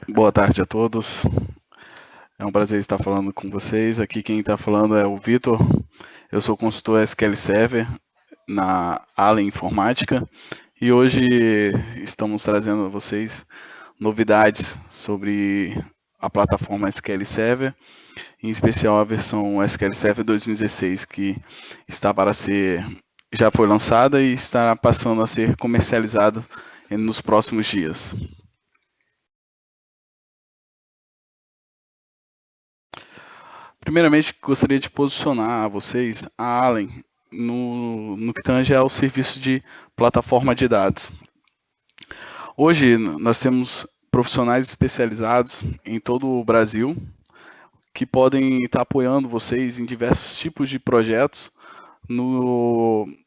Boa tarde a todos. É um prazer estar falando com vocês. Aqui quem está falando é o Vitor. Eu sou consultor SQL Server na Allen Informática e hoje estamos trazendo a vocês novidades sobre a plataforma SQL Server, em especial a versão SQL Server 2016, que está para ser, já foi lançada e estará passando a ser comercializada nos próximos dias. Primeiramente, gostaria de posicionar a vocês a Allen no que tange ao serviço de plataforma de dados. Hoje, nós temos profissionais especializados em todo o Brasil que podem estar apoiando vocês em diversos tipos de projetos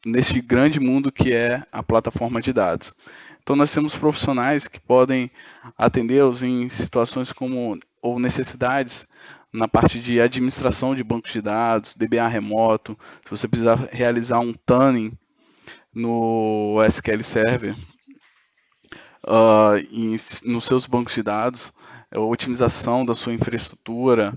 nesse grande mundo que é a plataforma de dados. Então, nós temos profissionais que podem atendê-los em situações como ou necessidades na parte de administração de bancos de dados, DBA remoto, se você precisar realizar um tuning no SQL Server, nos seus bancos de dados, otimização da sua infraestrutura,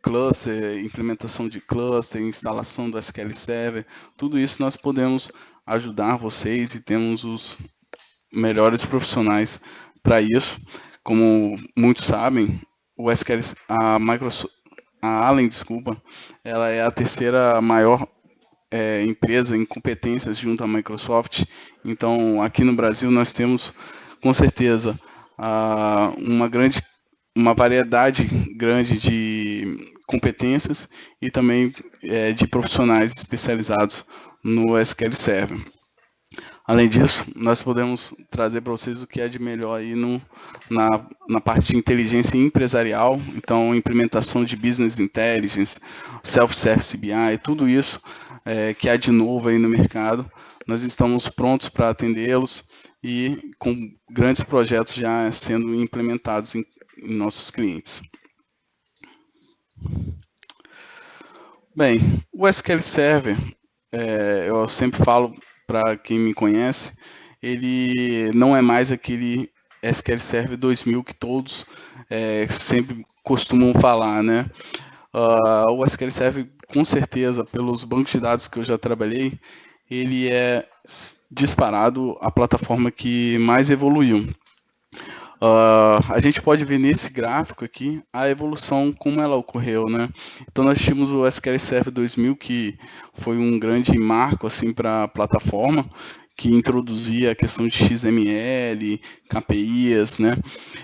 cluster, implementação de cluster, instalação do SQL Server, tudo isso nós podemos ajudar vocês e temos os melhores profissionais para isso. Como muitos sabem, o SQL, a Allen, desculpa, ela é a terceira maior empresa em competências junto à Microsoft. Então, aqui no Brasil nós temos, com certeza, uma variedade grande de competências e também de profissionais especializados no SQL Server. Além disso, nós podemos trazer para vocês o que é de melhor aí na parte de inteligência empresarial, então implementação de business intelligence, self-service BI, tudo isso que há de novo aí no mercado. Nós estamos prontos para atendê-los e com grandes projetos já sendo implementados em nossos clientes. Bem, o SQL Server, eu sempre falo para quem me conhece, ele não é mais aquele SQL Server 2000 que todos sempre costumam falar, né? O SQL Server, com certeza, pelos bancos de dados que eu já trabalhei, ele é disparado a plataforma que mais evoluiu. A gente pode ver nesse gráfico aqui a evolução, como ela ocorreu, né? Então nós tínhamos o SQL Server 2000, que foi um grande marco assim, para a plataforma, que introduzia a questão de XML, KPIs, né?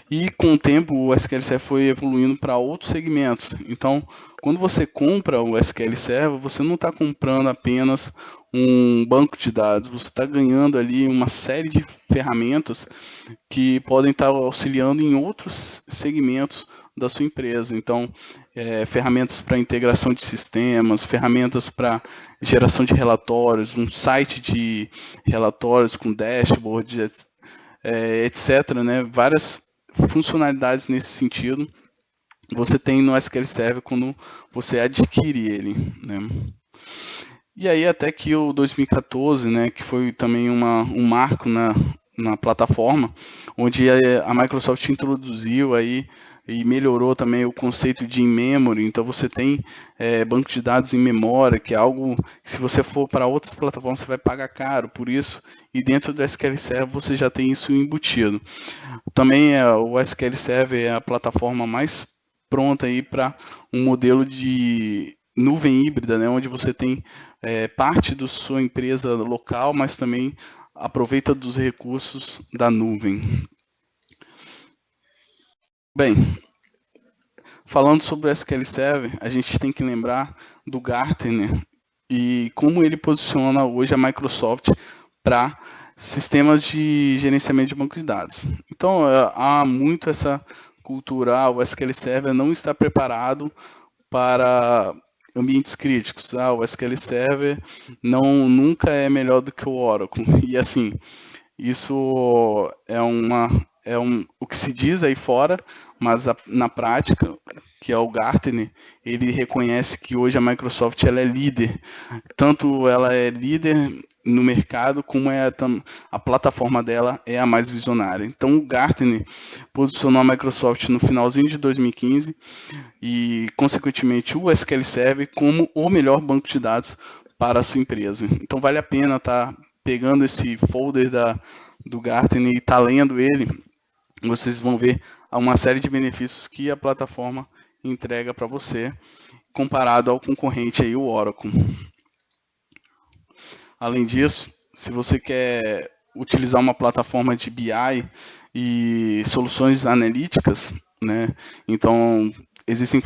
E com o tempo o SQL Server foi evoluindo para outros segmentos. Então, quando você compra o SQL Server, você não está comprando apenas um banco de dados, você está ganhando ali uma série de ferramentas que podem estar auxiliando em outros segmentos da sua empresa. Então, ferramentas para integração de sistemas, ferramentas para geração de relatórios, um site de relatórios com dashboard, etc. Né? Várias funcionalidades nesse sentido você tem no SQL Server quando você adquire ele, né? E aí até que o 2014, né, que foi também um marco na plataforma, onde a Microsoft introduziu aí e melhorou também o conceito de in-memory. Então você tem banco de dados em memória, que é algo que se você for para outras plataformas você vai pagar caro por isso, e dentro do SQL Server você já tem isso embutido. Também o SQL Server é a plataforma mais pronta aí para um modelo de nuvem híbrida, né, onde você tem parte da sua empresa local, mas também aproveita dos recursos da nuvem. Bem, falando sobre o SQL Server, a gente tem que lembrar do Gartner e como ele posiciona hoje a Microsoft para sistemas de gerenciamento de banco de dados. Então, há muito essa cultura, o SQL Server não está preparado para ambientes críticos. O SQL Server nunca é melhor do que o Oracle. E assim, isso o que se diz aí fora, mas na prática, que é o Gartner, ele reconhece que hoje a Microsoft ela é líder, tanto ela é líder no mercado, como a plataforma dela é a mais visionária. Então o Gartner posicionou a Microsoft no finalzinho de 2015 e, consequentemente, o SQL Server como o melhor banco de dados para a sua empresa. Então vale a pena estar pegando esse folder do Gartner e estar lendo ele. Vocês vão ver uma série de benefícios que a plataforma entrega para você, comparado ao concorrente aí, o Oracle. Além disso, se você quer utilizar uma plataforma de BI e soluções analíticas, né, então existem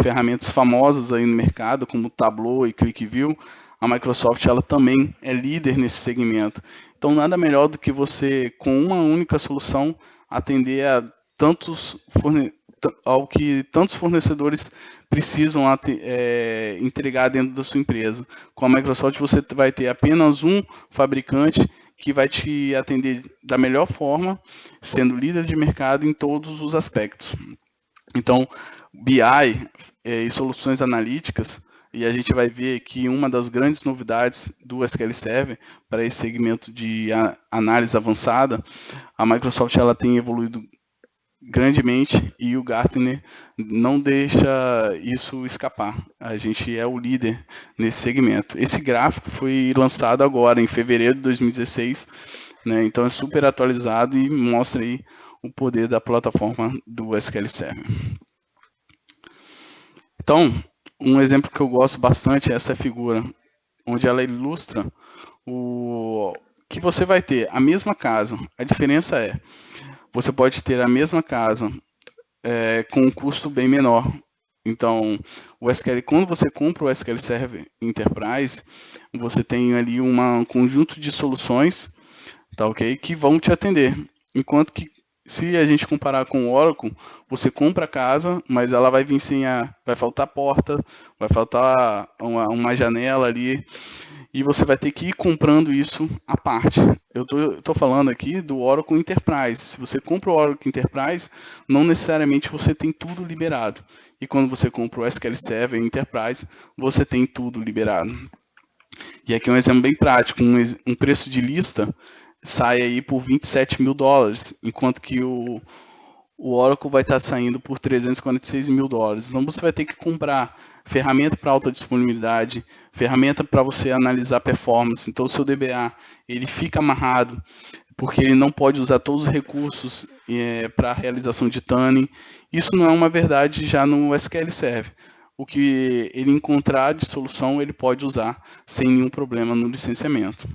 ferramentas famosas aí no mercado, como Tableau e ClickView. A Microsoft ela também é líder nesse segmento. Então, nada melhor do que você, com uma única solução, atender ao que tantos fornecedores precisam entregar dentro da sua empresa. Com a Microsoft, você vai ter apenas um fabricante que vai te atender da melhor forma, sendo líder de mercado em todos os aspectos. Então, BI e soluções analíticas, e a gente vai ver que uma das grandes novidades do SQL Server para esse segmento de análise avançada, a Microsoft ela tem evoluído grandemente e o Gartner não deixa isso escapar. A gente é o líder nesse segmento. Esse gráfico foi lançado agora, em fevereiro de 2016, né? Então é super atualizado e mostra aí o poder da plataforma do SQL Server. Então, um exemplo que eu gosto bastante é essa figura, onde ela ilustra o que você vai ter a mesma casa. A diferença é, você pode ter a mesma casa com um custo bem menor. Então, o SQL, quando você compra o SQL Server Enterprise, você tem ali um conjunto de soluções, tá ok, que vão te atender. Enquanto que se a gente comparar com o Oracle, você compra a casa, mas ela vai vir vai faltar porta, vai faltar uma janela ali, e você vai ter que ir comprando isso à parte. Eu tô falando aqui do Oracle Enterprise. Se você compra o Oracle Enterprise, não necessariamente você tem tudo liberado. E quando você compra o SQL Server Enterprise, você tem tudo liberado. E aqui é um exemplo bem prático, um preço de lista sai aí por $27 mil, enquanto que o Oracle vai estar saindo por $346 mil. Então você vai ter que comprar ferramenta para alta disponibilidade, ferramenta para você analisar performance. Então o seu DBA ele fica amarrado porque ele não pode usar todos os recursos para a realização de tuning. Isso não é uma verdade já no SQL Server. O que ele encontrar de solução ele pode usar sem nenhum problema no licenciamento.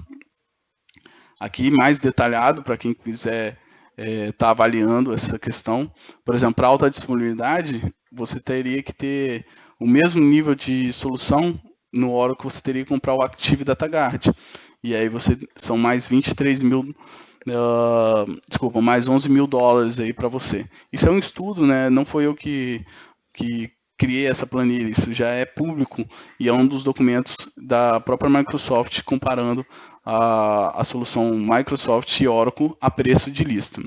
Aqui mais detalhado para quem quiser está avaliando essa questão. Por exemplo, para alta disponibilidade, você teria que ter o mesmo nível de solução no Oracle, você teria que comprar o Active Data Guard. E aí são mais 23 mil, desculpa, mais 11 mil dólares aí para você. Isso é um estudo, né? Não foi eu que criei essa planilha, isso já é público e é um dos documentos da própria Microsoft comparando a solução Microsoft e Oracle a preço de lista,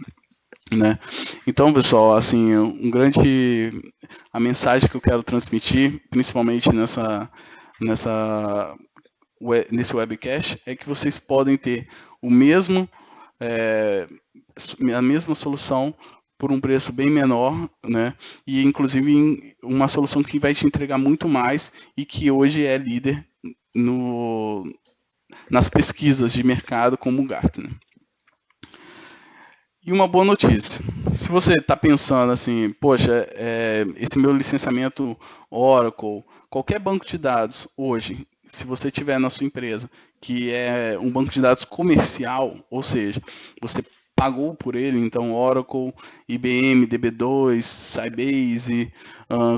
né? Então, pessoal, assim, a mensagem que eu quero transmitir, principalmente nesse webcast, é que vocês podem ter a mesma solução por um preço bem menor, né? E inclusive uma solução que vai te entregar muito mais e que hoje é líder nas pesquisas de mercado como o Gartner. E uma boa notícia, se você está pensando assim, poxa, esse meu licenciamento Oracle, qualquer banco de dados hoje, se você tiver na sua empresa, que é um banco de dados comercial, ou seja, você pagou por ele, então Oracle, IBM, DB2, Sybase,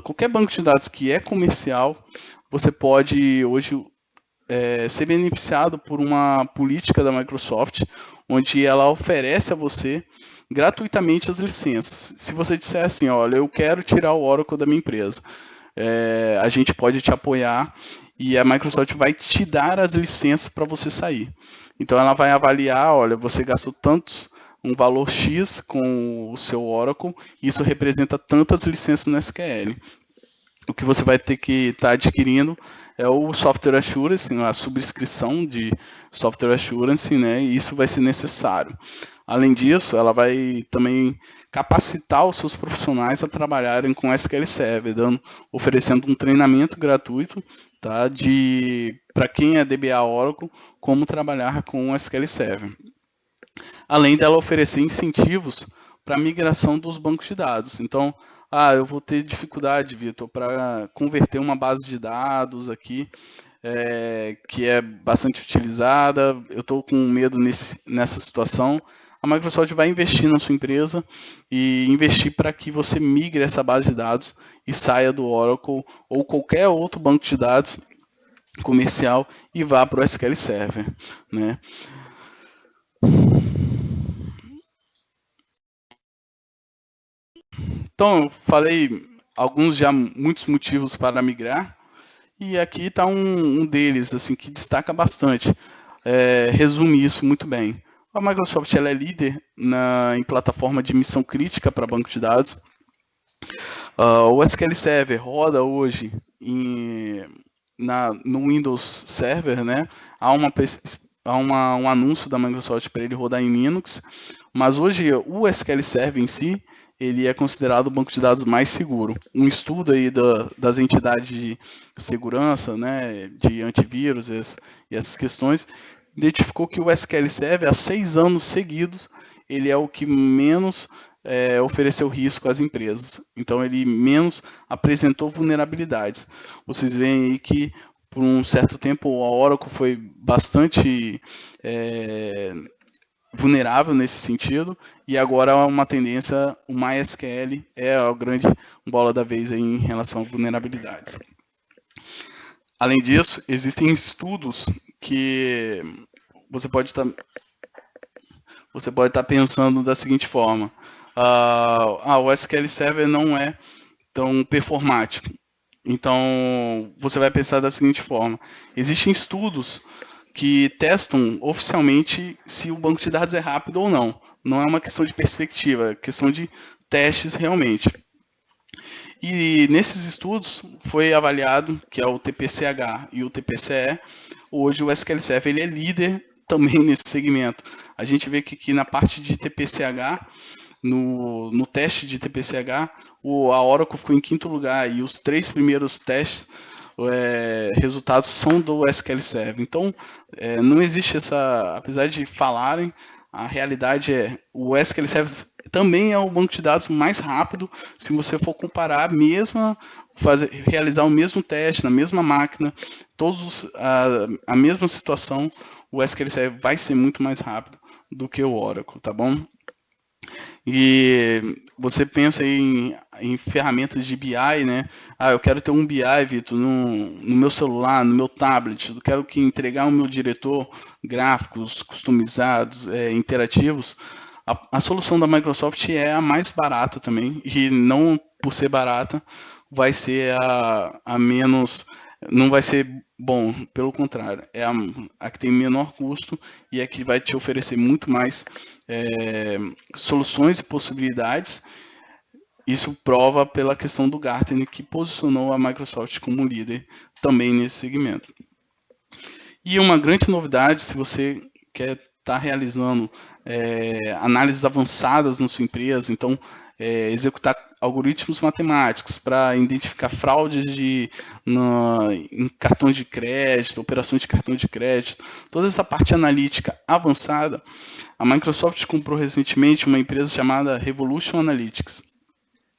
qualquer banco de dados que é comercial, você pode hoje ser beneficiado por uma política da Microsoft, onde ela oferece a você gratuitamente as licenças. Se você disser assim, olha, eu quero tirar o Oracle da minha empresa, a gente pode te apoiar e a Microsoft vai te dar as licenças para você sair. Então ela vai avaliar, olha, você gastou um valor X com o seu Oracle, isso representa tantas licenças no SQL. O que você vai ter que estar adquirindo é o Software Assurance, a subscrição de Software Assurance, né? E isso vai ser necessário. Além disso, ela vai também capacitar os seus profissionais a trabalharem com SQL Server, oferecendo um treinamento gratuito, tá? Para quem é DBA Oracle, como trabalhar com SQL Server. Além dela oferecer incentivos para a migração dos bancos de dados. Então, eu vou ter dificuldade, Vitor, para converter uma base de dados aqui, que é bastante utilizada, eu estou com medo nessa situação. A Microsoft vai investir na sua empresa e investir para que você migre essa base de dados e saia do Oracle ou qualquer outro banco de dados comercial e vá para o SQL Server, né? Então, eu falei muitos motivos para migrar, e aqui está um deles, assim, que destaca bastante. Resume isso muito bem. A Microsoft ela é líder em plataforma de missão crítica para banco de dados. O SQL Server roda hoje no Windows Server, né? Há um anúncio da Microsoft para ele rodar em Linux, mas hoje o SQL Server em si ele é considerado o banco de dados mais seguro. Um estudo aí das entidades de segurança, né, de antivírus e essas questões, identificou que o SQL Server, há 6 anos seguidos, ele é o que menos ofereceu risco às empresas. Então, ele menos apresentou vulnerabilidades. Vocês veem aí que, por um certo tempo, a Oracle foi bastante vulnerável nesse sentido, e agora uma tendência, o MySQL é a grande bola da vez aí em relação a vulnerabilidades. Além disso, existem estudos que você pode estar pensando da seguinte forma: o SQL Server não é tão performático. Então, você vai pensar da seguinte forma: existem estudos que testam oficialmente se o banco de dados é rápido ou não. Não é uma questão de perspectiva, é questão de testes realmente. E nesses estudos foi avaliado que é o TPCH e o TPCE. Hoje o SQL Server ele é líder também nesse segmento. A gente vê que aqui na parte de TPCH, no teste de TPCH, a Oracle ficou em 5º lugar e os 3 primeiros testes resultados são do SQL Server. Então, não existe apesar de falarem, a realidade o SQL Server também é o banco de dados mais rápido se você for comparar realizar o mesmo teste na mesma máquina, a mesma situação, o SQL Server vai ser muito mais rápido do que o Oracle, tá bom? E você pensa em ferramentas de BI, né? Eu quero ter um BI, Vitor, no meu celular, no meu tablet. Eu quero entregar ao meu diretor gráficos customizados, interativos. A solução da Microsoft é a mais barata também, e não por ser barata, vai ser a menos. Não vai ser bom, pelo contrário, é a que tem menor custo e a que vai te oferecer muito mais soluções e possibilidades. Isso prova pela questão do Gartner, que posicionou a Microsoft como líder também nesse segmento. E uma grande novidade, se você quer estar realizando análises avançadas na sua empresa, então executar algoritmos matemáticos para identificar fraudes em cartões de crédito, operações de cartão de crédito, toda essa parte analítica avançada. A Microsoft comprou recentemente uma empresa chamada Revolution Analytics.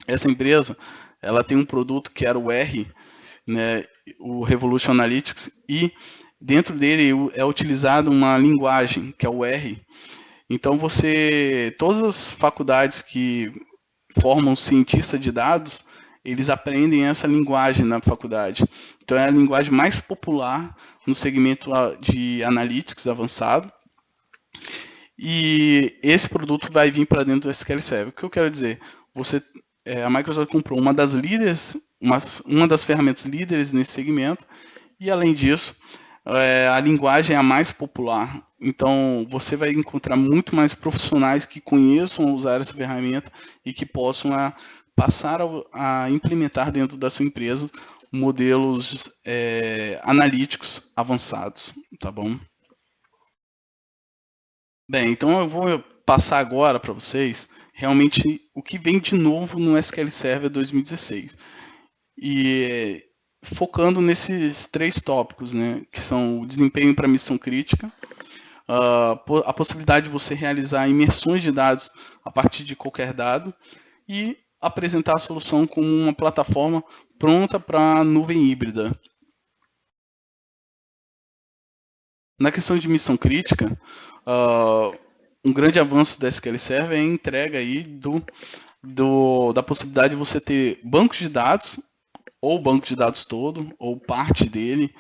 Essa empresa, ela tem um produto que era o R, né, o Revolution Analytics, e dentro dele é utilizada uma linguagem, que é o R. Então, todas as faculdades que formam cientista de dados, eles aprendem essa linguagem na faculdade. Então, é a linguagem mais popular no segmento de analytics avançado. E esse produto vai vir para dentro do SQL Server. O que eu quero dizer? A Microsoft comprou uma das líderes, uma das ferramentas líderes nesse segmento, e além disso, a linguagem é a mais popular. Então, você vai encontrar muito mais profissionais que conheçam usar essa ferramenta e que possam passar a implementar dentro da sua empresa modelos analíticos avançados, tá bom? Bem, então eu vou passar agora para vocês realmente o que vem de novo no SQL Server 2016. E focando nesses 3 tópicos, né, que são o desempenho para missão crítica, a possibilidade de você realizar imersões de dados a partir de qualquer dado e apresentar a solução como uma plataforma pronta para a nuvem híbrida. Na questão de missão crítica, um grande avanço do SQL Server é a entrega aí da possibilidade de você ter bancos de dados, ou o banco de dados todo, ou parte dele,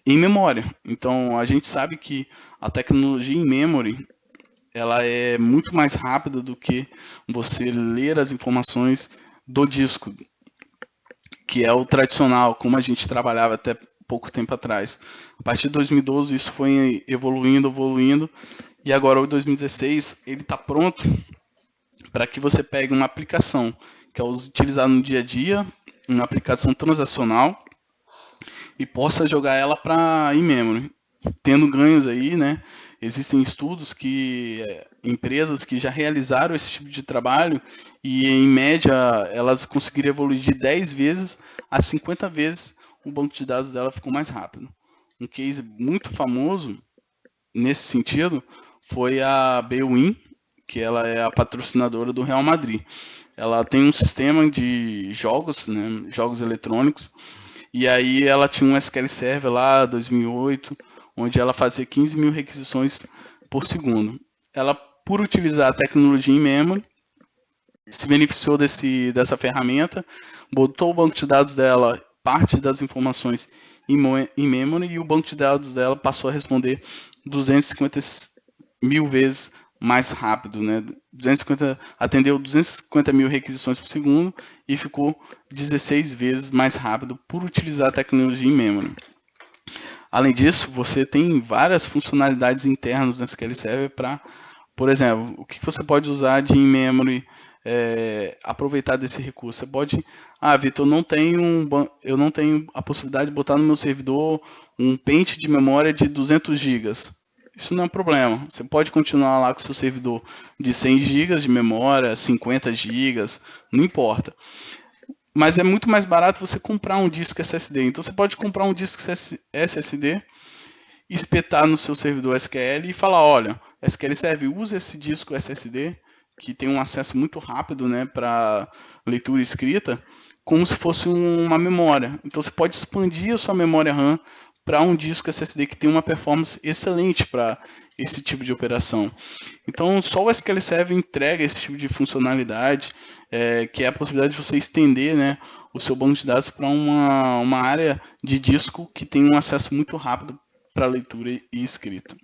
em memória. Então, a gente sabe que a tecnologia em memory, ela é muito mais rápida do que você ler as informações do disco, que é o tradicional, como a gente trabalhava até pouco tempo atrás. A partir de 2012, isso foi evoluindo, e agora o 2016, ele está pronto para que você pegue uma aplicação que é utilizada no dia a dia, uma aplicação transacional, e possa jogar ela para in-memory, tendo ganhos aí, né? Existem estudos que empresas que já realizaram esse tipo de trabalho e, em média, elas conseguiram evoluir de 10 vezes a 50 vezes o banco de dados dela ficou mais rápido. Um case muito famoso nesse sentido foi a Bwin, que ela é a patrocinadora do Real Madrid. Ela tem um sistema de jogos, né, jogos eletrônicos, e aí ela tinha um SQL Server lá, 2008, onde ela fazia 15 mil requisições por segundo. Ela, por utilizar a tecnologia em memory, se beneficiou dessa ferramenta, botou o banco de dados dela, parte das informações em memory, e o banco de dados dela passou a responder 250 mil vezes mais rápido, né? Atendeu 250 mil requisições por segundo e ficou 16 vezes mais rápido por utilizar a tecnologia em memory. Além disso, você tem várias funcionalidades internas no SQL Server para, por exemplo, o que você pode usar de in-memory, aproveitar desse recurso. Você pode, Vitor, eu não tenho a possibilidade de botar no meu servidor um pente de memória de 200 GB. Isso não é um problema. Você pode continuar lá com o seu servidor de 100 GB de memória, 50 GB, não importa. Mas é muito mais barato você comprar um disco SSD. Então você pode comprar um disco SSD, espetar no seu servidor SQL e falar, olha, SQL Server usa esse disco SSD, que tem um acesso muito rápido, né, para leitura e escrita, como se fosse uma memória. Então você pode expandir a sua memória RAM para um disco SSD que tem uma performance excelente para esse tipo de operação. Então, só o SQL Server entrega esse tipo de funcionalidade, que é a possibilidade de você estender, né, o seu banco de dados para uma área de disco que tem um acesso muito rápido para leitura e escrita.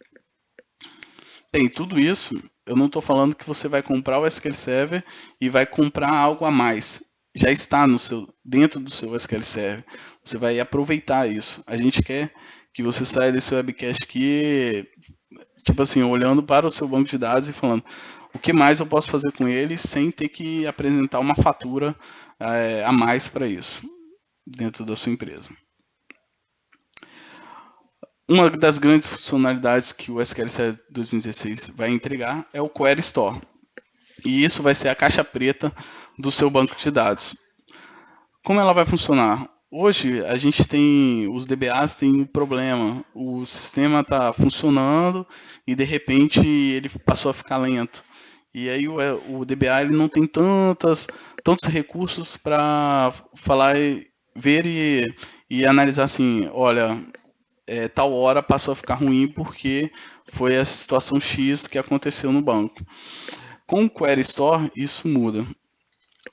Bem, tudo isso, eu não estou falando que você vai comprar o SQL Server e vai comprar algo a mais. Já está dentro do seu SQL Server. Você vai aproveitar isso. A gente quer que você saia desse webcast aqui, tipo assim, olhando para o seu banco de dados e falando o que mais eu posso fazer com ele sem ter que apresentar uma fatura a mais para isso dentro da sua empresa. Uma das grandes funcionalidades que o SQL Server 2016 vai entregar é o Query Store. E isso vai ser a caixa preta do seu banco de dados. Como ela vai funcionar? Hoje a gente tem, os DBAs têm um problema, o sistema está funcionando e de repente ele passou a ficar lento. E aí o DBA ele não tem tantos recursos para falar, ver e analisar assim, olha, tal hora passou a ficar ruim porque foi a situação X que aconteceu no banco. Com o Query Store isso muda.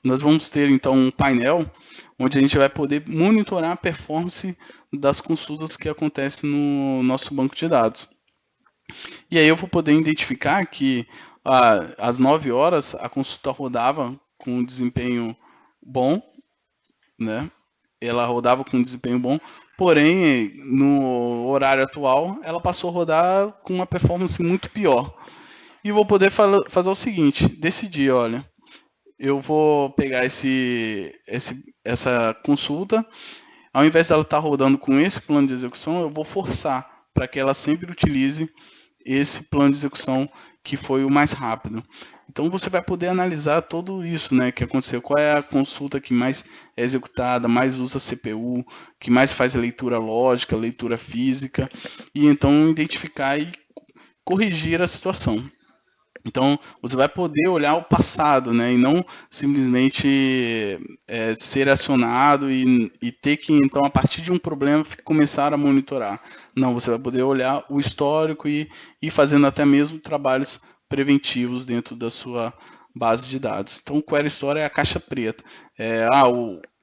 Nós vamos ter então um painel onde a gente vai poder monitorar a performance das consultas que acontecem no nosso banco de dados. E aí eu vou poder identificar que às 9 horas a consulta rodava com um desempenho bom, né? Ela rodava com um desempenho bom, porém no horário atual ela passou a rodar com uma performance muito pior. E vou poder fazer o seguinte, decidir, olha, eu vou pegar essa consulta, ao invés dela estar rodando com esse plano de execução, eu vou forçar para que ela sempre utilize esse plano de execução que foi o mais rápido. Então você vai poder analisar tudo isso, né, que aconteceu. Qual é a consulta que mais é executada, mais usa CPU, que mais faz leitura lógica, leitura física, e então identificar e corrigir a situação. Então, você vai poder olhar o passado, né, e não simplesmente ser acionado e ter que, então, a partir de um problema, começar a monitorar. Não, você vai poder olhar o histórico e ir fazendo até mesmo trabalhos preventivos dentro da sua base de dados. Então, o Query Store é a caixa preta.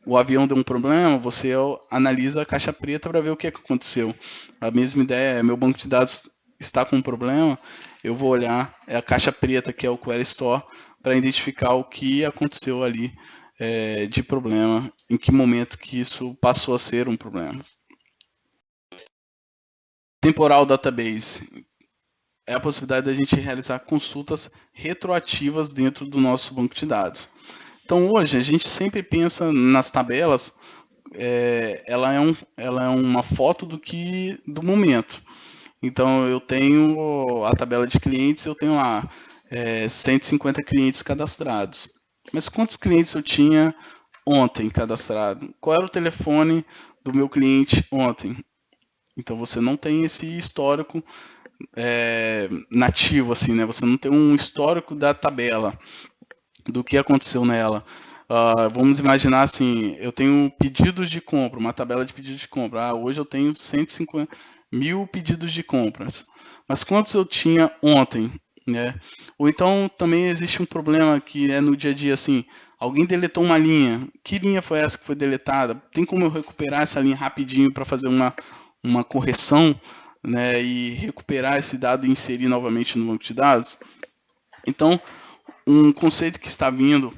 O avião deu um problema, você analisa a caixa preta para ver o que aconteceu. A mesma ideia é, meu banco de dados está com um problema, eu vou olhar a caixa preta, que é o Query Store, para identificar o que aconteceu ali de problema, em que momento que isso passou a ser um problema. Temporal Database é a possibilidade da gente realizar consultas retroativas dentro do nosso banco de dados. Então, hoje, a gente sempre pensa nas tabelas, ela é uma foto do momento. Então, eu tenho a tabela de clientes, eu tenho lá 150 clientes cadastrados. Mas quantos clientes eu tinha ontem cadastrado? Qual era o telefone do meu cliente ontem? Então, você não tem esse histórico nativo, assim, né? Você não tem um histórico da tabela, do que aconteceu nela. Vamos imaginar assim, eu tenho pedidos de compra, uma tabela de pedidos de compra. Hoje eu tenho 150 mil pedidos de compras. Mas quantos eu tinha ontem? Né? Ou então também existe um problema que é no dia a dia assim, alguém deletou uma linha. Que linha foi essa que foi deletada? Tem como eu recuperar essa linha rapidinho para fazer uma correção, né, e recuperar esse dado e inserir novamente no banco de dados? Então, um conceito que está vindo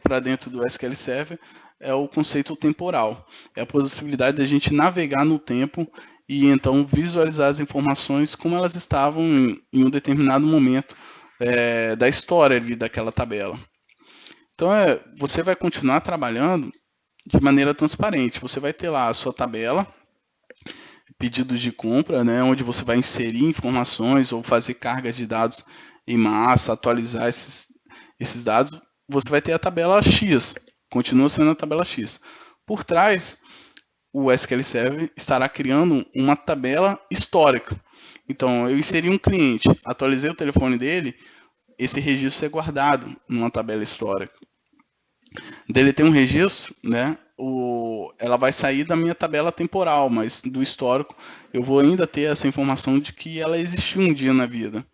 para dentro do SQL Server é o conceito temporal. É a possibilidade de a gente navegar no tempo e então visualizar as informações como elas estavam em um determinado momento da história ali daquela tabela. Então, você vai continuar trabalhando de maneira transparente. Você vai ter lá a sua tabela, pedidos de compra, né, onde você vai inserir informações ou fazer cargas de dados em massa, atualizar esses dados. Você vai ter a tabela X, continua sendo a tabela X. Por trás, o SQL Server estará criando uma tabela histórica. Então, eu inseri um cliente, atualizei o telefone dele, esse registro é guardado numa tabela histórica. Deletei um registro, né? Ela vai sair da minha tabela temporal, mas do histórico eu vou ainda ter essa informação de que ela existiu um dia na vida.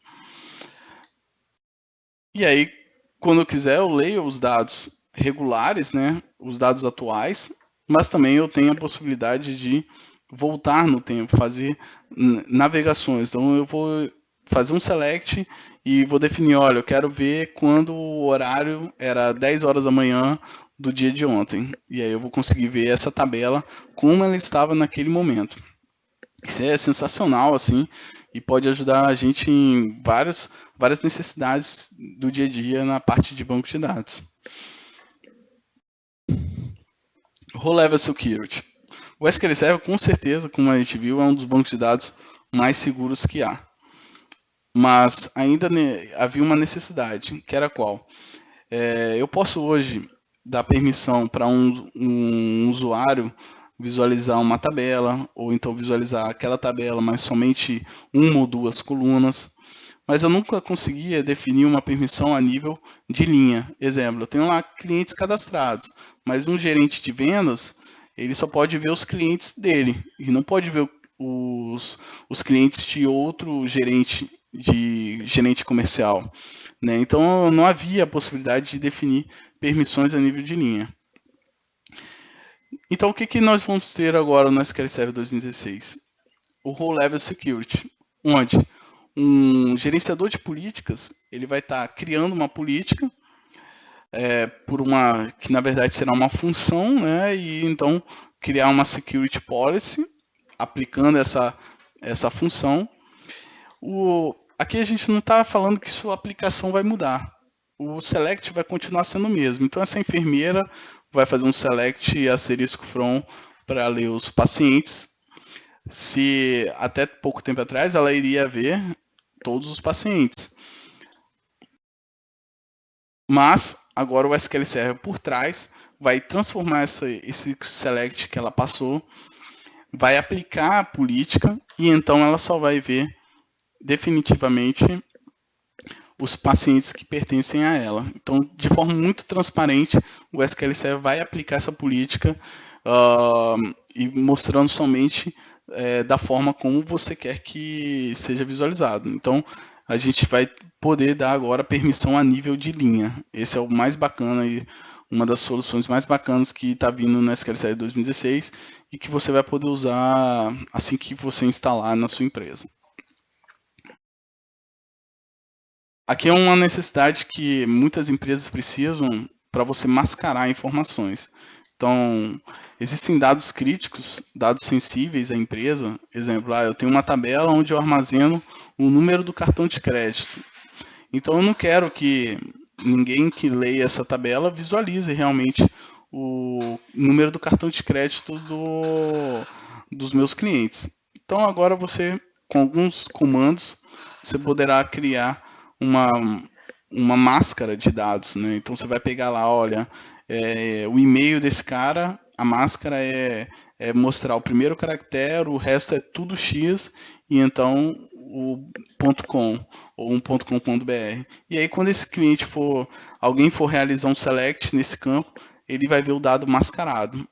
E aí, quando eu quiser, eu leio os dados regulares, né? Os dados atuais, mas também eu tenho a possibilidade de voltar no tempo, fazer navegações. Então, eu vou fazer um select e vou definir, olha, eu quero ver quando o horário era 10 horas da manhã do dia de ontem. E aí eu vou conseguir ver essa tabela como ela estava naquele momento. Isso é sensacional, assim, e pode ajudar a gente em várias necessidades do dia a dia na parte de banco de dados. Row Level Security. O SQL Server, com certeza, como a gente viu, é um dos bancos de dados mais seguros que há. mas ainda havia uma necessidade, que era qual? Eu posso hoje dar permissão para um usuário visualizar uma tabela, ou então visualizar aquela tabela, mas somente uma ou duas colunas, mas eu nunca conseguia definir uma permissão a nível de linha. Exemplo, eu tenho lá clientes cadastrados, mas um gerente de vendas, ele só pode ver os clientes dele, e não pode ver os clientes de outro gerente comercial, né? Então não havia a possibilidade de definir permissões a nível de linha. Então o que nós vamos ter agora no SQL Server 2016? O Role Level Security, onde um gerenciador de políticas ele vai estar criando uma política que na verdade será uma função, né? E então criar uma security policy aplicando essa função. Aqui a gente não está falando que sua aplicação vai mudar. O select vai continuar sendo o mesmo. Então essa enfermeira vai fazer um select asterisco from para ler os pacientes. Se até pouco tempo atrás ela iria ver todos os pacientes. Mas agora o SQL Server por trás vai transformar esse select que ela passou, vai aplicar a política e então ela só vai ver definitivamente os pacientes que pertencem a ela. Então, de forma muito transparente, o SQL Server vai aplicar essa política e mostrando somente da forma como você quer que seja visualizado. Então, a gente vai poder dar agora permissão a nível de linha. Esse é o mais bacana e uma das soluções mais bacanas que está vindo no SQL Server 2016 e que você vai poder usar assim que você instalar na sua empresa. Aqui é uma necessidade que muitas empresas precisam para você mascarar informações. Então, existem dados críticos, dados sensíveis à empresa. Exemplo, eu tenho uma tabela onde eu armazeno o número do cartão de crédito. Então, eu não quero que ninguém que leia essa tabela visualize realmente o número do cartão de crédito dos meus clientes. Então, agora você, com alguns comandos, você poderá criar uma máscara de dados, né? Então você vai pegar lá, olha, o e-mail desse cara, a máscara é mostrar o primeiro caractere, o resto é tudo X, e então o .com ou um .com.br. E aí quando esse cliente alguém for realizar um select nesse campo, ele vai ver o dado mascarado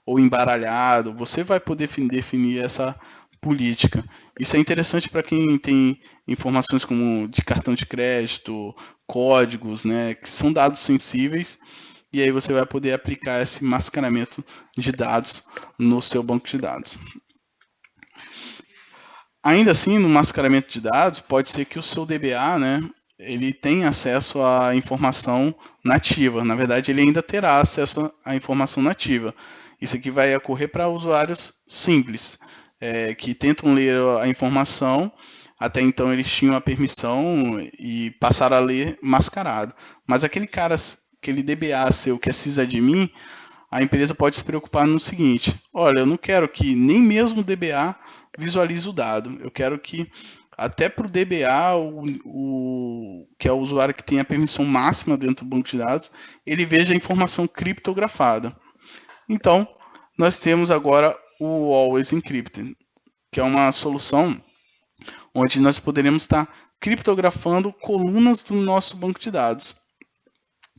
ou embaralhado. Você vai poder definir essa política. Isso é interessante para quem tem informações como de cartão de crédito, códigos, né, que são dados sensíveis, e aí você vai poder aplicar esse mascaramento de dados no seu banco de dados. Ainda assim, no mascaramento de dados, pode ser que o seu DBA, né, ele tenha acesso à informação nativa. Na verdade, ele ainda terá acesso à informação nativa. Isso aqui vai ocorrer para usuários simples, que tentam ler a informação. Até então eles tinham a permissão e passaram a ler mascarado. Mas aquele DBA seu que é sysadmin, a empresa pode se preocupar no seguinte: olha, eu não quero que nem mesmo o DBA visualize o dado. Eu quero que até para o DBA, que é o usuário que tem a permissão máxima dentro do banco de dados, ele veja a informação criptografada. Então, nós temos agora o Always Encrypted, que é uma solução onde nós poderemos estar criptografando colunas do nosso banco de dados.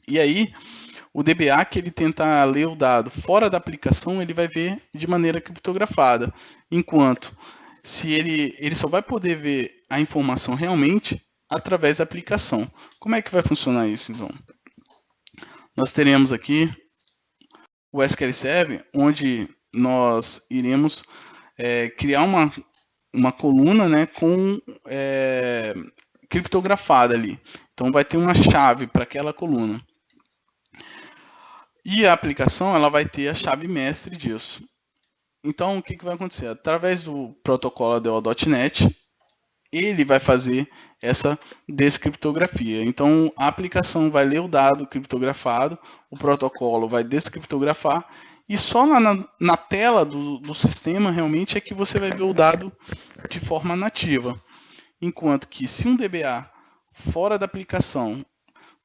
E aí, o DBA que ele tenta ler o dado fora da aplicação, ele vai ver de maneira criptografada, enquanto se ele só vai poder ver a informação realmente através da aplicação. Como é que vai funcionar isso, então? Nós teremos aqui o SQL Server, onde nós iremos criar uma coluna, né, com criptografada ali. Então vai ter uma chave para aquela coluna. E a aplicação ela vai ter a chave mestre disso. Então o que vai acontecer? Através do protocolo ADO.NET, ele vai fazer essa descriptografia. Então a aplicação vai ler o dado criptografado, o protocolo vai descriptografar, e só na tela do sistema realmente é que você vai ver o dado de forma nativa. Enquanto que se um DBA fora da aplicação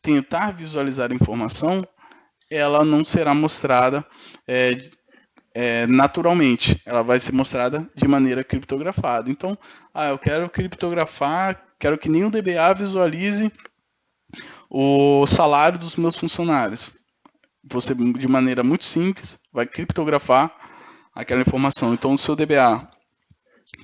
tentar visualizar a informação, ela não será mostrada naturalmente, ela vai ser mostrada de maneira criptografada. Então, eu quero criptografar, quero que nenhum DBA visualize o salário dos meus funcionários. Você, de maneira muito simples, vai criptografar aquela informação. Então, o seu DBA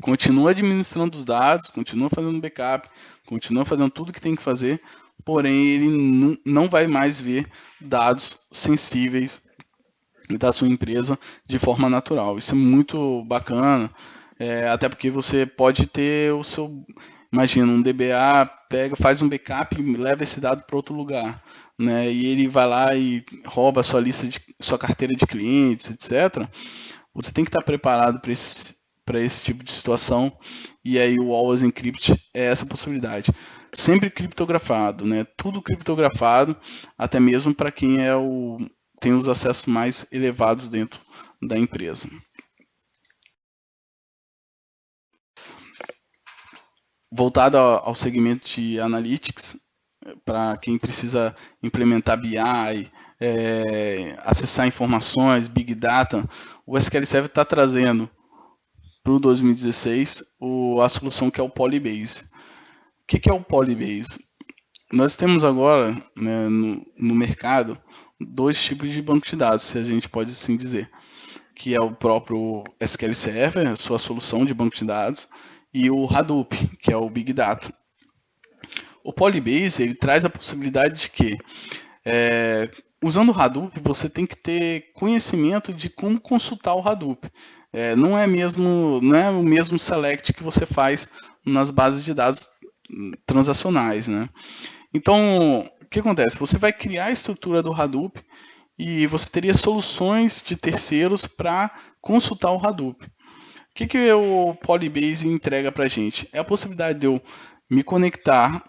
continua administrando os dados, continua fazendo backup, continua fazendo tudo que tem que fazer, porém ele não vai mais ver dados sensíveis da sua empresa de forma natural. Isso é muito bacana, até porque você pode ter o seu, imagina, um DBA faz um backup e leva esse dado para outro lugar, né? E ele vai lá e rouba a sua carteira de clientes, etc. Você tem que estar preparado para esse tipo de situação, e aí o Always Encrypt é essa possibilidade. Sempre criptografado, né? Tudo criptografado, até mesmo para quem tem os acessos mais elevados dentro da empresa. Voltado ao segmento de Analytics, para quem precisa implementar BI, acessar informações, Big Data, o SQL Server está trazendo para o 2016 a solução que é o Polybase. O que é o Polybase? Nós temos agora, né, no mercado, dois tipos de banco de dados, se a gente pode assim dizer, que é o próprio SQL Server, a sua solução de banco de dados, e o Hadoop, que é o Big Data. O Polybase, ele traz a possibilidade de que, usando o Hadoop, você tem que ter conhecimento de como consultar o Hadoop. Não é o mesmo select que você faz nas bases de dados transacionais, né? Então, o que acontece? Você vai criar a estrutura do Hadoop e você teria soluções de terceiros para consultar o Hadoop. O que o Polybase entrega para a gente? É a possibilidade de eu me conectar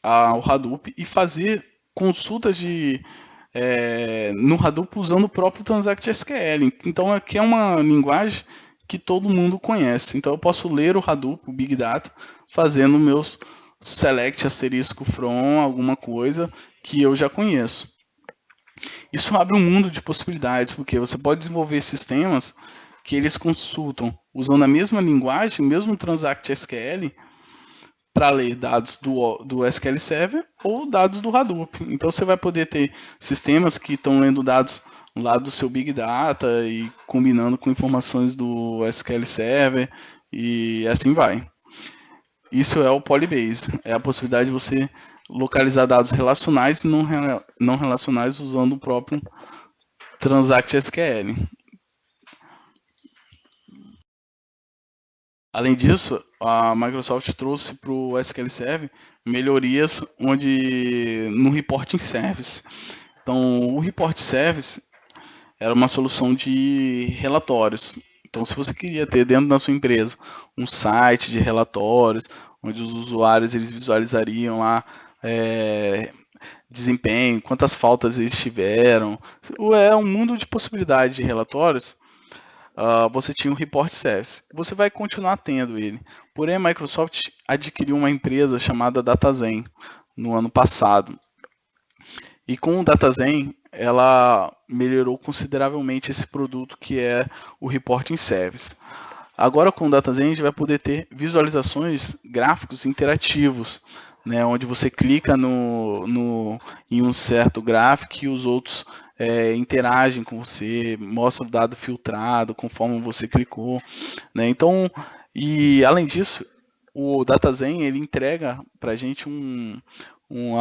ao Hadoop e fazer consultas no Hadoop usando o próprio Transact SQL. Então, aqui é uma linguagem que todo mundo conhece. Então, eu posso ler o Hadoop, o Big Data, fazendo meus select asterisco from alguma coisa que eu já conheço. Isso abre um mundo de possibilidades, porque você pode desenvolver sistemas que eles consultam usando a mesma linguagem, o mesmo Transact SQL, para ler dados do SQL Server ou dados do Hadoop. Então você vai poder ter sistemas que estão lendo dados lá do seu Big Data e combinando com informações do SQL Server e assim vai. Isso é o Polybase, é a possibilidade de você localizar dados relacionais e não relacionais usando o próprio Transact SQL. Além disso, a Microsoft trouxe para o SQL Server melhorias no Reporting Service. Então, o Report Service era uma solução de relatórios. Então, se você queria ter dentro da sua empresa um site de relatórios, onde os usuários eles visualizariam lá desempenho, quantas faltas eles tiveram, é um mundo de possibilidades de relatórios. Você tinha o Report Service. Você vai continuar tendo ele. Porém, a Microsoft adquiriu uma empresa chamada DataZen no ano passado. E com o DataZen, ela melhorou consideravelmente esse produto que é o Reporting Service. Agora com o DataZen a gente vai poder ter visualizações gráficos interativos, né, onde você clica em um certo gráfico e os outros interagem com você, mostra o dado filtrado conforme você clicou, né? Então, e além disso, o DataZen ele entrega para a gente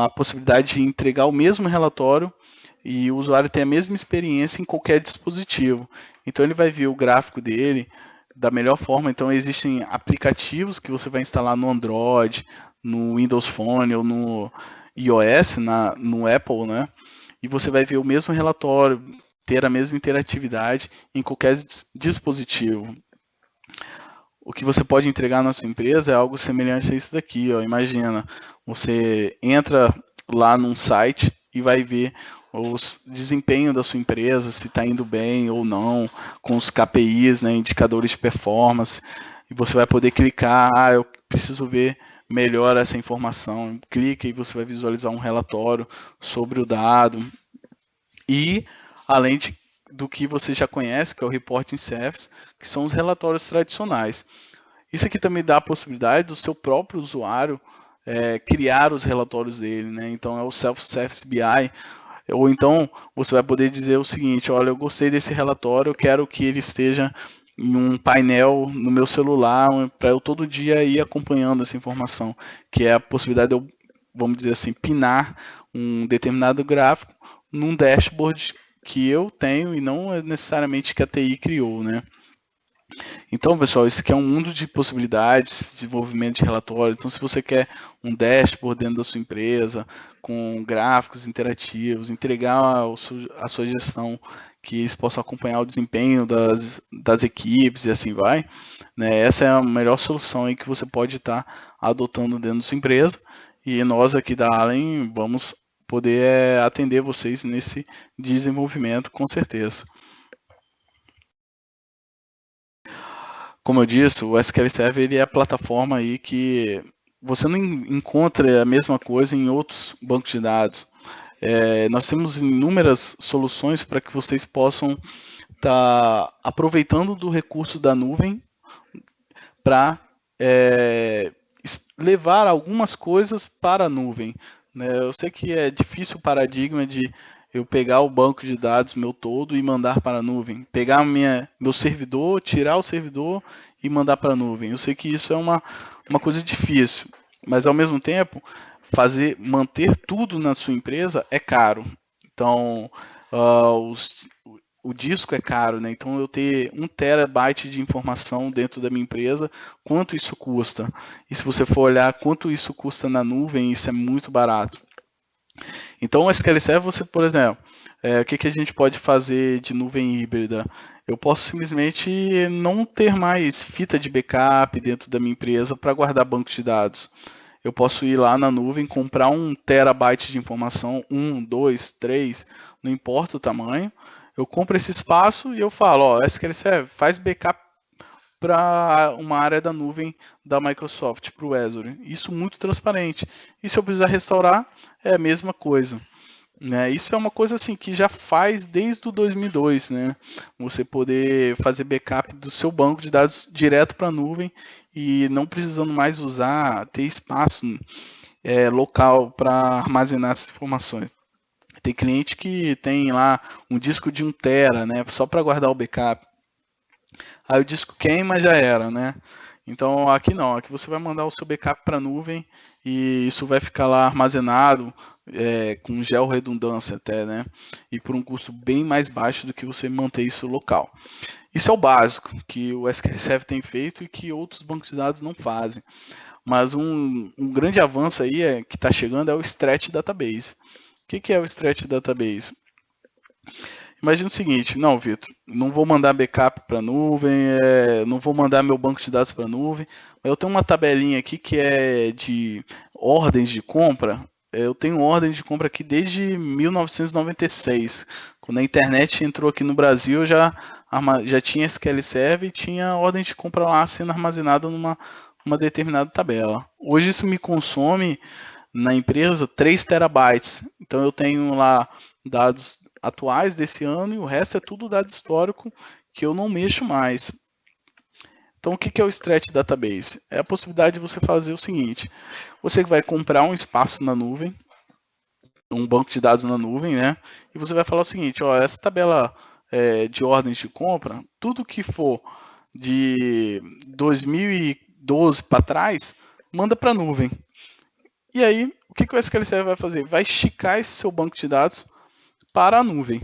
a possibilidade de entregar o mesmo relatório e o usuário tem a mesma experiência em qualquer dispositivo. Então ele vai ver o gráfico dele da melhor forma. Então existem aplicativos que você vai instalar no Android, no Windows Phone ou no iOS, no Apple, né? E você vai ver o mesmo relatório, ter a mesma interatividade em qualquer dispositivo. O que você pode entregar na sua empresa é algo semelhante a isso daqui, ó. Imagina, você entra lá num site e vai ver o desempenho da sua empresa, se está indo bem ou não, com os KPIs, né, indicadores de performance, e você vai poder clicar, eu preciso ver melhor essa informação. Clica e você vai visualizar um relatório sobre o dado. E além do que você já conhece, que é o Reporting Service, que são os relatórios tradicionais. Isso aqui também dá a possibilidade do seu próprio usuário criar os relatórios dele, né? Então é o Self-Service BI, ou então você vai poder dizer o seguinte: olha, eu gostei desse relatório, eu quero que ele esteja em um painel no meu celular, para eu todo dia ir acompanhando essa informação, que é a possibilidade de eu, vamos dizer assim, pinar um determinado gráfico num dashboard que eu tenho e não é necessariamente que a TI criou, né? Então, pessoal, isso aqui é um mundo de possibilidades, desenvolvimento de relatório. Então, se você quer um dashboard dentro da sua empresa, com gráficos interativos, entregar a sua gestão, que eles possam acompanhar o desempenho das equipes e assim vai, né? Essa é a melhor solução aí que você pode estar adotando dentro da sua empresa. E nós aqui da Allen vamos poder atender vocês nesse desenvolvimento, com certeza. Como eu disse, o SQL Server ele é a plataforma aí que você não encontra a mesma coisa em outros bancos de dados. Nós temos inúmeras soluções para que vocês possam estar aproveitando do recurso da nuvem para levar algumas coisas para a nuvem, né? Eu sei que é difícil o paradigma de eu pegar o banco de dados meu todo e mandar para a nuvem, pegar meu servidor, tirar o servidor e mandar para a nuvem. Eu sei que isso é uma coisa difícil, mas ao mesmo tempo manter tudo na sua empresa é caro. Então, o disco é caro, né? Então eu ter 1 TB de informação dentro da minha empresa, quanto isso custa? E se você for olhar quanto isso custa na nuvem, isso é muito barato. Então o SQL Server, você, por exemplo, o que a gente pode fazer de nuvem híbrida? Eu posso simplesmente não ter mais fita de backup dentro da minha empresa para guardar bancos de dados. Eu posso ir lá na nuvem, comprar 1 TB de informação, 1, 2, 3, não importa o tamanho. Eu compro esse espaço e eu falo, ó, SQL Server, faz backup para uma área da nuvem da Microsoft, para o Azure. Isso muito transparente. E se eu precisar restaurar, é a mesma coisa. Né? Isso é uma coisa assim que já faz desde o 2002, né? Você poder fazer backup do seu banco de dados direto para a nuvem e não precisando mais ter espaço local para armazenar essas informações. Tem cliente que tem lá um disco de 1 TB, né? Só para guardar o backup. Aí o disco queima, já era, né? Então aqui não, aqui você vai mandar o seu backup para a nuvem e isso vai ficar lá armazenado com georredundância até, né? E por um custo bem mais baixo do que você manter isso local. Isso é o básico que o SQL Server tem feito e que outros bancos de dados não fazem. Mas um grande avanço aí que está chegando é o Stretch Database. O que é o Stretch Database? Imagina o seguinte, não, Vitor, não vou mandar backup para a nuvem, não vou mandar meu banco de dados para a nuvem, mas eu tenho uma tabelinha aqui que é de ordens de compra. Eu tenho ordem de compra aqui desde 1996. Quando a internet entrou aqui no Brasil, já tinha SQL Server e tinha ordem de compra lá sendo armazenada numa determinada tabela. Hoje isso me consome na empresa 3 terabytes. Então eu tenho lá dados atuais desse ano e o resto é tudo dado histórico que eu não mexo mais. Então o que é o Stretch Database? É a possibilidade de você fazer o seguinte: você vai comprar um espaço na nuvem, um banco de dados na nuvem, né? E você vai falar o seguinte: ó, essa tabela de ordens de compra, tudo que for de 2012 para trás, manda para a nuvem. E aí, o que o SQL Server vai fazer? Vai esticar esse seu banco de dados para a nuvem.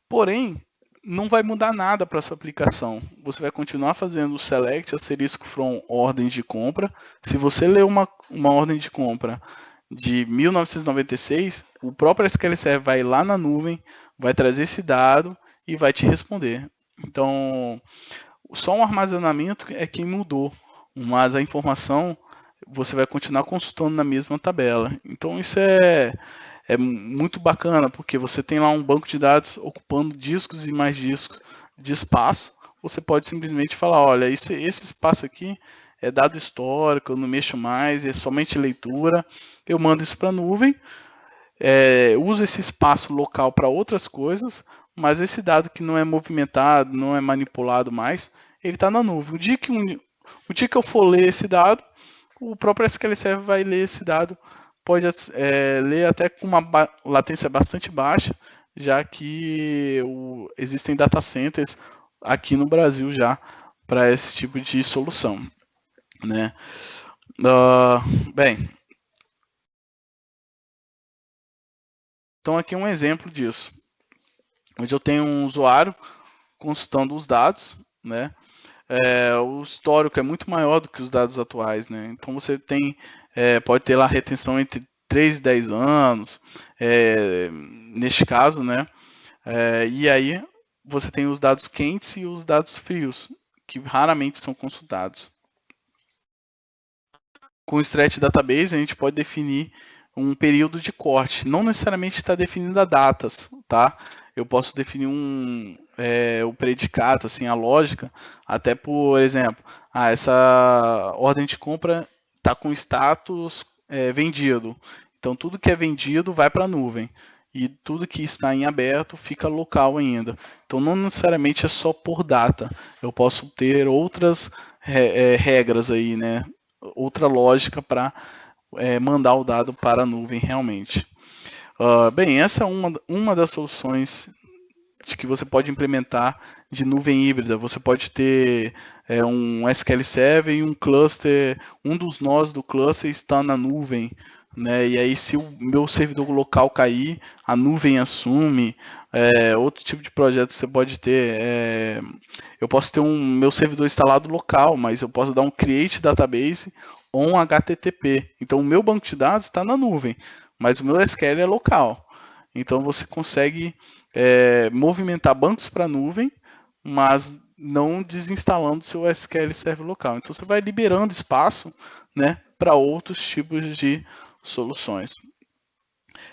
Porém, não vai mudar nada para a sua aplicação. Você vai continuar fazendo o select asterisco from ordem de compra. Se você ler uma ordem de compra de 1996, o próprio SQL Server vai lá na nuvem, vai trazer esse dado e vai te responder. Então, só um armazenamento é quem mudou, mas a informação você vai continuar consultando na mesma tabela. Então isso é muito bacana, porque você tem lá um banco de dados ocupando discos e mais discos de espaço. Você pode simplesmente falar, olha, esse espaço aqui é dado histórico, eu não mexo mais, é somente leitura. Eu mando isso para a nuvem, uso esse espaço local para outras coisas, mas esse dado que não é movimentado, não é manipulado mais, ele está na nuvem. O dia que eu for ler esse dado, o próprio SQL Server vai ler esse dado, pode ler até com uma latência bastante baixa, já que existem data centers aqui no Brasil já para esse tipo de solução, né? Bem, então aqui é um exemplo disso, onde eu tenho um usuário consultando os dados, né? O histórico é muito maior do que os dados atuais, né? Então você pode ter lá retenção entre 3 e 10 anos, neste caso, né? E aí você tem os dados quentes e os dados frios, que raramente são consultados. Com o Stretch Database, a gente pode definir um período de corte. Não necessariamente está definindo a datas, tá? Eu posso definir o predicado, assim, a lógica, até por exemplo, essa ordem de compra está com status vendido. Então, tudo que é vendido vai para a nuvem. E tudo que está em aberto fica local ainda. Então, não necessariamente é só por data. Eu posso ter outras regras aí, né? Outra lógica para mandar o dado para a nuvem realmente. Bem, essa é uma das soluções de que você pode implementar de nuvem híbrida. Você pode ter um SQL Server e um cluster, um dos nós do cluster está na nuvem, né? E aí, se o meu servidor local cair, a nuvem assume. Outro tipo de projeto que você pode ter eu posso ter meu servidor instalado local, mas eu posso dar um create database ou um HTTP. Então, o meu banco de dados está na nuvem, mas o meu SQL é local. Então, você consegue movimentar bancos para a nuvem, mas não desinstalando seu SQL Server local. Então, você vai liberando espaço, né, para outros tipos de soluções.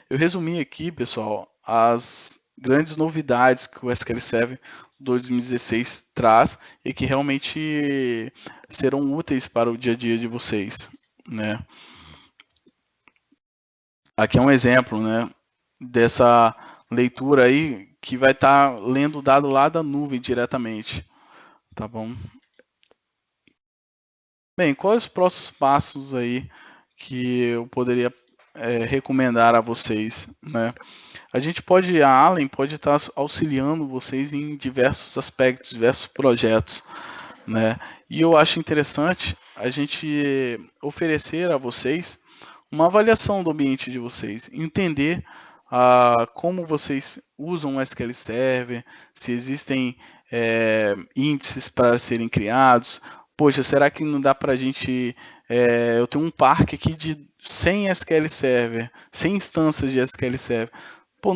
Eu resumi aqui, pessoal, as grandes novidades que o SQL Server 2016 traz e que realmente serão úteis para o dia a dia de vocês, né? Aqui é um exemplo, né, dessa leitura aí que vai estar lendo o dado lá da nuvem diretamente, tá bom? Bem, quais os próximos passos aí que eu poderia recomendar a vocês, né? A Allen pode estar auxiliando vocês em diversos aspectos, diversos projetos, né? E eu acho interessante a gente oferecer a vocês uma avaliação do ambiente de vocês, entender como vocês usam o SQL Server, se existem índices para serem criados. Poxa, será que não dá para a gente... eu tenho um parque aqui de 100 SQL Server, 100 instâncias de SQL Server. Pô,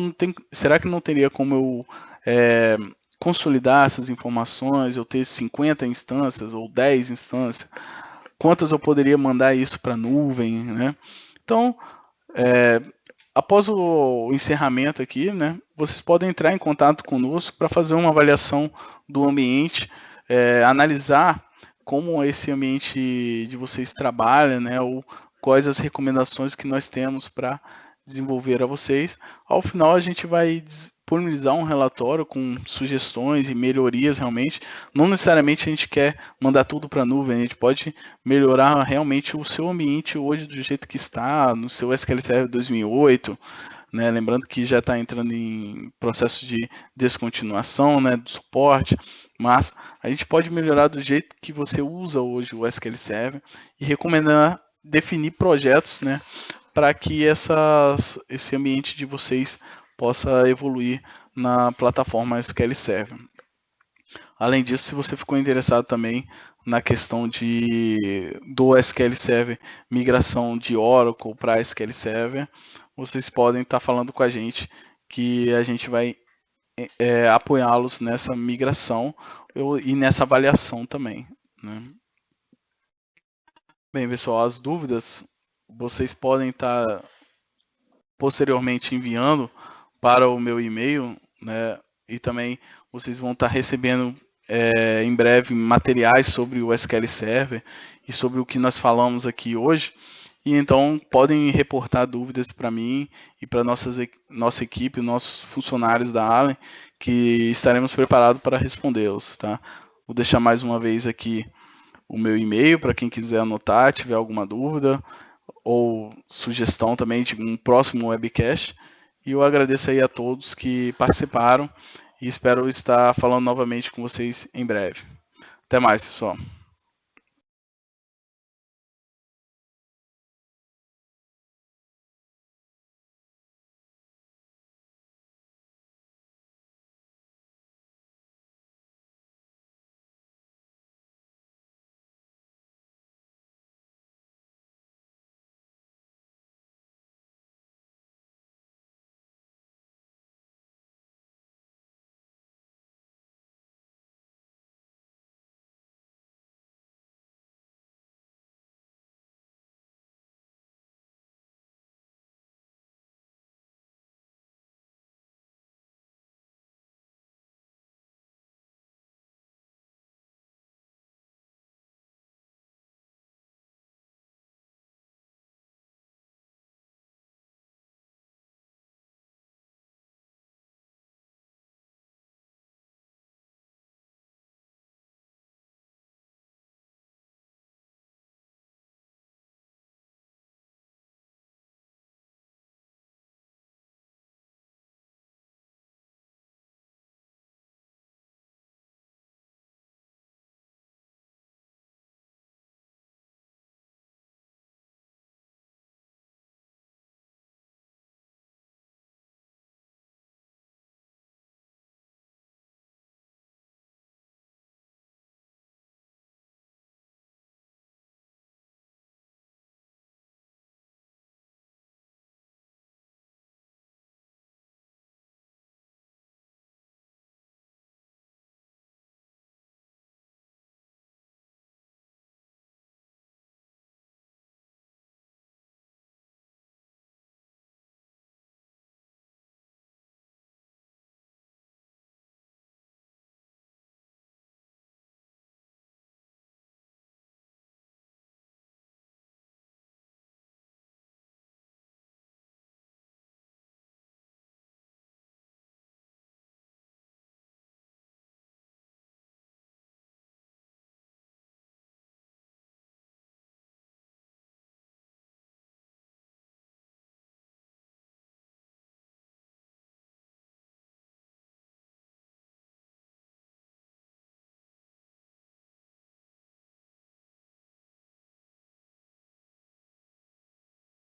será que não teria como eu consolidar essas informações, eu ter 50 instâncias ou 10 instâncias? Quantas eu poderia mandar isso para a nuvem, né? Então, após o encerramento aqui, né, vocês podem entrar em contato conosco para fazer uma avaliação do ambiente, analisar como esse ambiente de vocês trabalha, né, ou quais as recomendações que nós temos para desenvolver a vocês. Ao final, a gente vai disponibilizar um relatório com sugestões e melhorias realmente. Não necessariamente a gente quer mandar tudo para a nuvem, a gente pode melhorar realmente o seu ambiente hoje do jeito que está, no seu SQL Server 2008, né? Lembrando que já está entrando em processo de descontinuação, né, do suporte, mas a gente pode melhorar do jeito que você usa hoje o SQL Server e recomendar definir projetos, né, para que esse ambiente de vocês possa evoluir na plataforma SQL Server. Além disso, se você ficou interessado também na questão do SQL Server, migração de Oracle para SQL Server, vocês podem estar falando com a gente que a gente vai apoiá-los nessa migração e nessa avaliação também, né? Bem, pessoal, as dúvidas vocês podem estar posteriormente enviando para o meu e-mail, né? E também vocês vão estar recebendo em breve materiais sobre o SQL Server e sobre o que nós falamos aqui hoje. E então podem reportar dúvidas para mim e para nossa equipe, nossos funcionários da Allen, que estaremos preparados para respondê-los, tá? Vou deixar mais uma vez aqui o meu e-mail para quem quiser anotar, tiver alguma dúvida ou sugestão também de um próximo webcast. E eu agradeço aí a todos que participaram e espero estar falando novamente com vocês em breve. Até mais, pessoal.